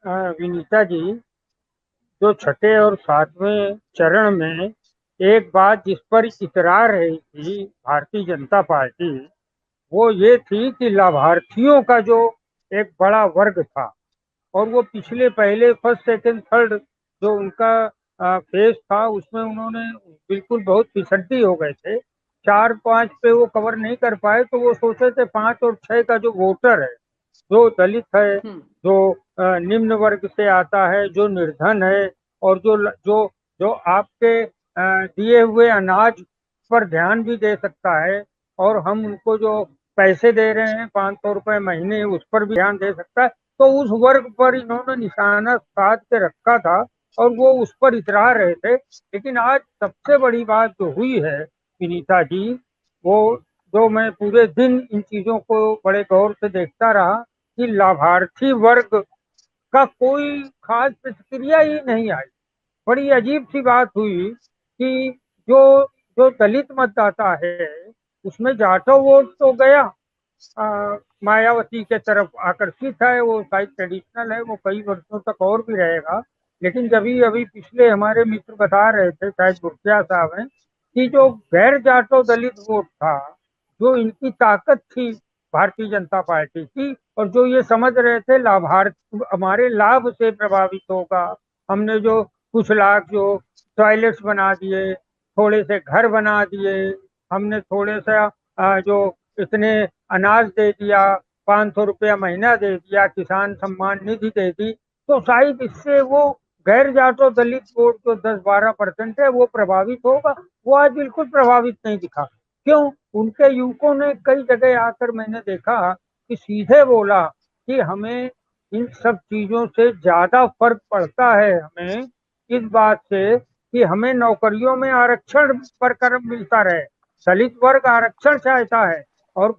विनीता जी, जो छठे और सातवें चरण में एक बात जिस पर इतरा रही थी भारतीय जनता पार्टी, वो ये थी कि लाभार्थियों का जो एक बड़ा वर्ग था, और वो पिछले पहले फर्स्ट सेकंड थर्ड जो उनका फेज था उसमें उन्होंने बिल्कुल बहुत फिसड्डी हो गए थे। चार पांच पे वो कवर नहीं कर पाए, तो वो सोचे थे पांच और छह का जो वोटर है, जो दलित है, हम्म। जो निम्न वर्ग से आता है, जो निर्धन है, और जो जो आपके दिए हुए अनाज पर ध्यान भी दे सकता है, और हम उनको जो पैसे दे रहे हैं 500 रुपए महीने उस पर भी ध्यान दे सकता है। तो उस वर्ग पर इन्होंने निशाना साध के रखा था और वो उस पर इतरा रहे थे। लेकिन आज सबसे बड़ी बात जो हुई है विनीता जी, वो जो मैं पूरे दिन इन चीजों को बड़े गौर से देखता रहा कि लाभार्थी वर्ग का कोई खास प्रतिक्रिया ही नहीं आई। बड़ी अजीब सी बात हुई कि जो जो दलित मतदाता है उसमें जाटव वोट तो गया, मायावती के तरफ आकर्षित है, वो शायद ट्रेडिशनल है, वो कई वर्षों तक और भी रहेगा। लेकिन जब ही अभी पिछले हमारे मित्र बता रहे थे, शायद भुटिया साहब हैं, कि जो गैर जाटो दलित वोट था, जो इनकी ताकत थी भारतीय जनता पार्टी की, और जो ये समझ रहे थे लाभार्थी हमारे लाभ से प्रभावित होगा, हमने जो कुछ लाख जो टॉयलेट्स बना दिए, थोड़े से घर बना दिए, हमने थोड़े सा जो इतने अनाज दे दिया, 500 रुपया महीना दे दिया, किसान सम्मान निधि दे दी, तो शायद इससे वो गैर जाटो दलित वोट जो 10-12% है वो प्रभावित होगा। वो आज बिल्कुल प्रभावित नहीं दिखा। क्यों? उनके युवकों ने कई जगह आकर मैंने देखा कि सीधे बोला कि हमें इन सब चीजों से ज्यादा फर्क पड़ता है, हमें इस बात से कि हमें नौकरियों में आरक्षण बरकरार मिलता रहे। दलित वर्ग आरक्षण चाहता है, और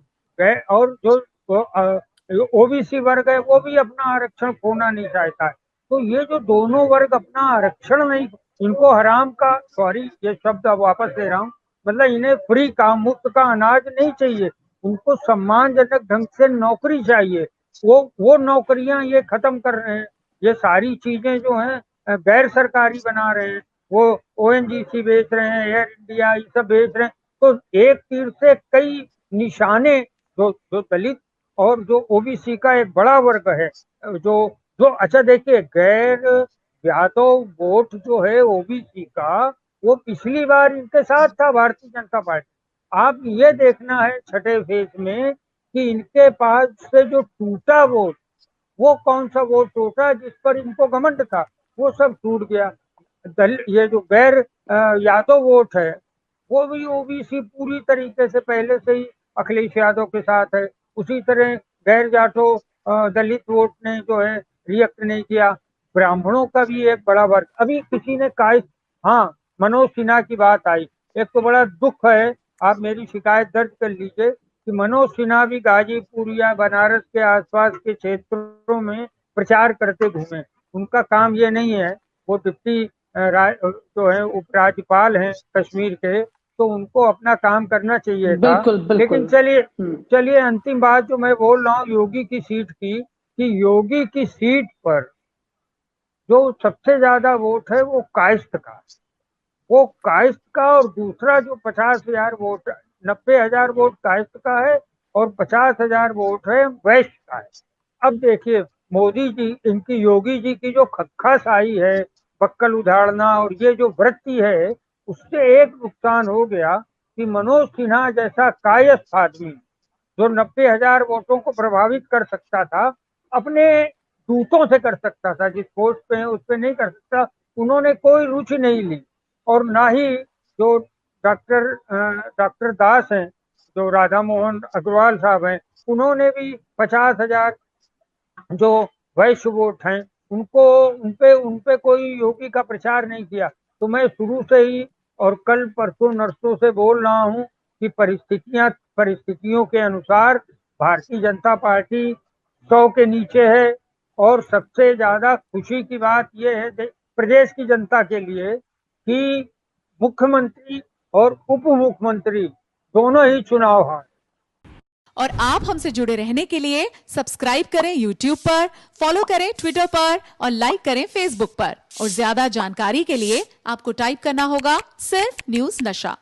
और जो ओबीसी वर्ग है वो भी अपना आरक्षण खोना नहीं चाहता है। तो ये जो दोनों वर्ग अपना आरक्षण नहीं, इनको हराम का, सॉरी ये शब्द अब वापस ले रहा हूँ, मतलब इन्हें फ्री का मुफ्त का अनाज नहीं चाहिए, उनको सम्मानजनक ढंग से नौकरी चाहिए। वो नौकरियां ये खत्म कर रहे हैं। ये सारी चीजें जो हैं गैर सरकारी बना रहे हैं। वो ओएनजीसी बेच रहे हैं, एयर इंडिया ये सब बेच रहे हैं। तो एक तीर से कई निशाने, जो जो दलित और जो ओबीसी का एक बड़ा वर्ग है, जो जो अच्छा देखिए, गैर यादव वोट जो है ओबीसी का, वो पिछली बार इनके साथ था भारतीय जनता पार्टी। आप ये देखना है छठे फेज में कि इनके पास से जो टूटा वोट, वो कौन सा वोट टूटा जिस पर इनको घमंड था, वो सब टूट गया। ये जो गैर यादव वोट है, वो भी ओबीसी पूरी तरीके से पहले से ही अखिलेश यादव के साथ है। उसी तरह गैर जाटो दलित वोट ने जो है रिएक्ट नहीं किया। ब्राह्मणों का भी एक बड़ा वर्ग, अभी किसी ने कहा, हाँ, मनोज सिन्हा की बात आई। एक तो बड़ा दुख है, आप मेरी शिकायत दर्ज कर लीजिए कि मनोज सिन्हा भी गाजीपुर या बनारस के आसपास के क्षेत्रों में प्रचार करते घूमे। उनका काम ये नहीं है। वो डिप्टी जो है उपराज्यपाल हैं कश्मीर के, तो उनको अपना काम करना चाहिए था। बिल्कुल लेकिन बिल्कुल। चलिए, हम्म। चलिए अंतिम बात जो मैं बोल रहा हूँ योगी की सीट की, कि योगी की सीट पर जो सबसे ज्यादा वोट है वो काइस्ट का, वो काइस्ट का, और दूसरा जो 50,000 वोट, 90,000 वोट काइस्ट का है, और 50,000 वोट है वेस्ट का है। अब देखिए, मोदी जी, इनकी योगी जी की जो खक्खाशाही है, बक्कल उधाड़ना और ये जो वृत्ति है, उससे एक नुकसान हो गया कि मनोज सिन्हा जैसा कायस्थ आदमी, जो 90,000 वोटों को प्रभावित कर सकता था, अपने दूतों से कर सकता था, जिस पोस्ट पे है उस पे नहीं कर सकता। उन्होंने कोई रुचि नहीं ली। और ना ही जो डॉक्टर दास हैं, जो राधा मोहन अग्रवाल साहब हैं, उन्होंने भी 50,000 जो वैश्य वोट हैं, उनको उनपे कोई योगी का प्रचार नहीं किया। तो मैं शुरू से ही और कल परसों नरसों से बोल रहा हूँ कि परिस्थितियों के अनुसार भारतीय जनता पार्टी 100 के नीचे है। और सबसे ज्यादा खुशी की बात यह है प्रदेश की जनता के लिए कि मुख्यमंत्री और उप मुख्यमंत्री दोनों ही चुनाव हारे। और आप हमसे जुड़े रहने के लिए सब्सक्राइब करें YouTube पर, फॉलो करें ट्विटर पर और लाइक करें Facebook पर। और ज्यादा जानकारी के लिए आपको टाइप करना होगा सिर्फ न्यूज नशा।